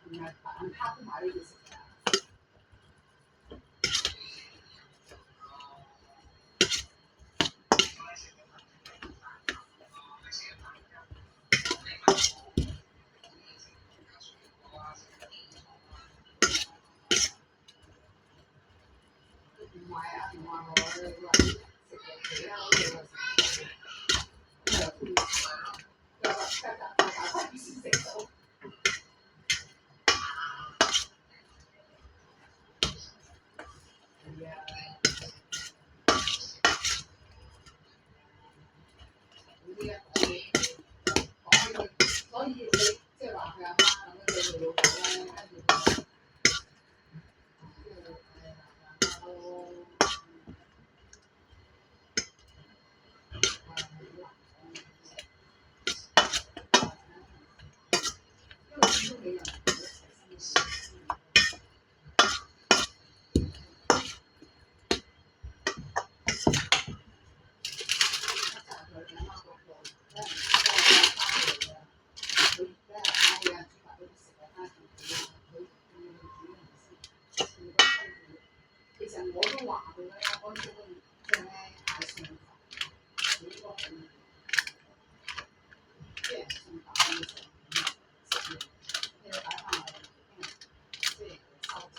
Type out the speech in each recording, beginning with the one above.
原來蛋撻都買呢啲食㗎。唔係啊，唔話我食嘅幾啊，好似又先食到。係啊，嗰啲啊，所以你即係話佢阿媽咁樣對佢老婆咧，跟住佢因為始終你又唔係一齊生活。其實我都話佢咧，我做個即係咧嗌餸飯，你應該可以，即係餸飯要食嘢，你擺翻落去，即係收仔。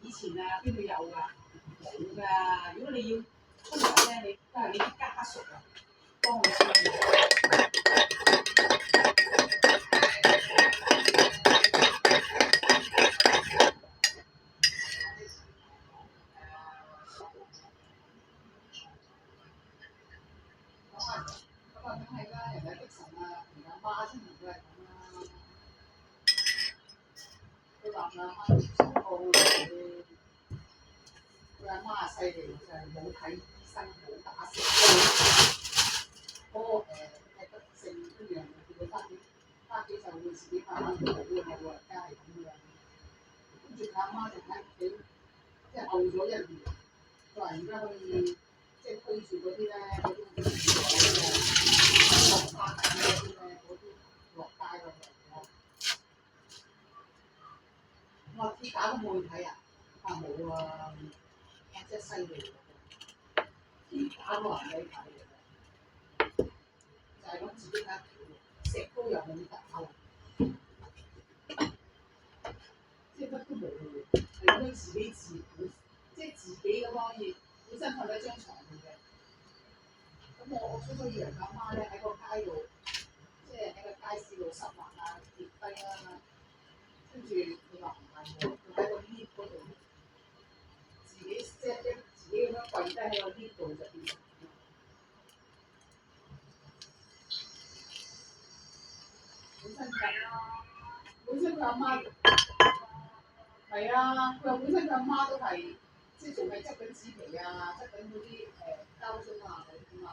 以前啊，邊度有㗎？冇㗎。如果你要出嚟咧，你都係你啲家屬啊，幫你出嚟。咁啊，梗係啦，人哋的神啊，同阿媽出門都係咁啦。佢話佢阿媽接受過佢阿媽犀利，就係冇睇醫生，冇打石膏，嗰個咩得症嗰樣，叫佢翻屋企就會自己慢慢好嘅，係老人家係咁樣。跟住佢阿媽就喺屋企，即係漚咗1年。佢話而家可以即係推住嗰啲咧，嗰啲落山嗰啲咧，嗰啲落街嗰度。我話跌打都冇去睇啊！佢話冇啊，真係犀利喎！跌打都話唔使睇嘅，就係咁自己睇石膏又冇打喎，即係乜都冇喎，係咁樣自己即係自己咁可以本身瞓喺張床度嘅。咁我初初以為佢阿媽咧喺個街度，即係喺個街市度濕滑啊跌低啦，跟住佢話唔係喎，佢喺個 lift 嗰度，自己即係自己咁樣跪低喺個 lift 度就變成咁。本身佢阿媽係啊，佢話本身佢阿媽都係即係仲係執緊紙皮啊，執緊嗰啲膠樽啊嗰啲嘛。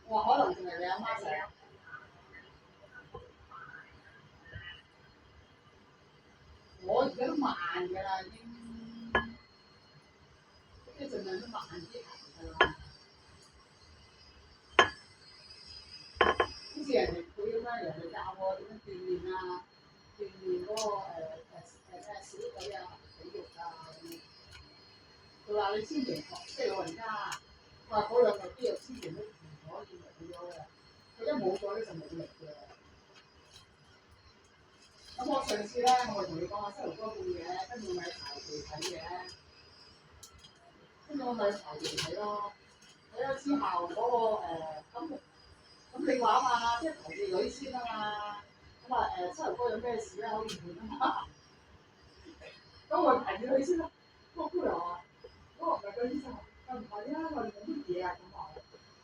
我話可能仲係你阿媽成日，我而家都慢㗎啦，已經即係盡量都慢啲行㗎啦。好似人哋佢咁樣，人哋教我點樣鍛鍊啊，鍛鍊嗰個小腿啊、髀肉啊，啦，你千祈即係老人家話嗰兩嚿肌肉千祈都唔可以冇咗嘅，佢一冇咗咧就冇力嘅。咁我上次咧，我咪同你講話膝頭哥痛嘅，跟住咪排期睇嘅，跟住我咪排期睇咯。睇咗之後嗰、咁你話啊嘛，即係排住女先啊嘛。咁啊膝頭哥有咩事咧可以換啊嘛。咁我排住女先啦。嗰個姑娘話：唔係個醫生話，唔係啊，我哋冇乜嘢啊咁話。佢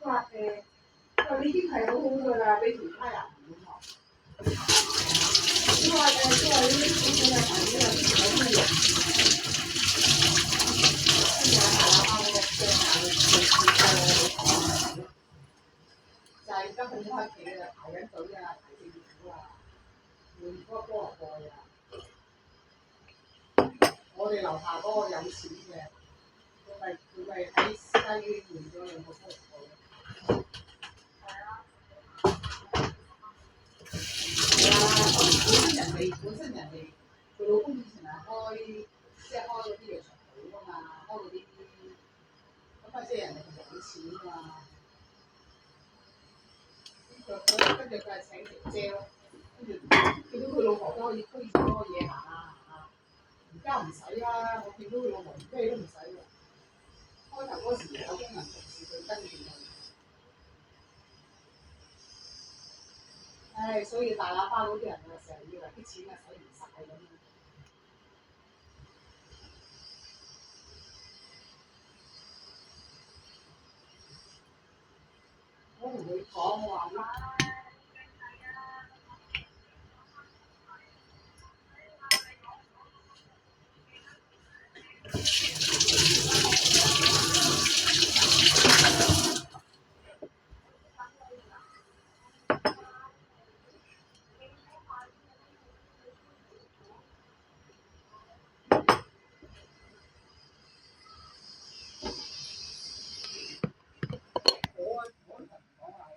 話你已經係好好㗎啦，比其他人咁話。佢話呢啲小朋友排呢有啲人，跟住大喇叭嗰個聲就係而家佢翻屋企啊，排緊隊啊，排政府啊，換嗰個菠蘿蓋啊。我哋樓下嗰個有錢嘅，佢咪喺私家醫院換咗兩個菠蘿蓋。係啊，本身人哋佢老公以前係開嗰啲藥場鋪㗎嘛，開嗰啲咁啊，即係人哋有錢啊嘛。跟住佢係請條姐咯，跟住見到佢老婆都可以推住嗰個嘢行啊行啊。而家唔使啦，我見到佢老婆咩都唔使㗎。開頭嗰時有工人同事佢跟住佢。唉，所以大喇叭嗰啲人啊，成日以為啲錢啊使唔晒咁樣。我同佢講，我話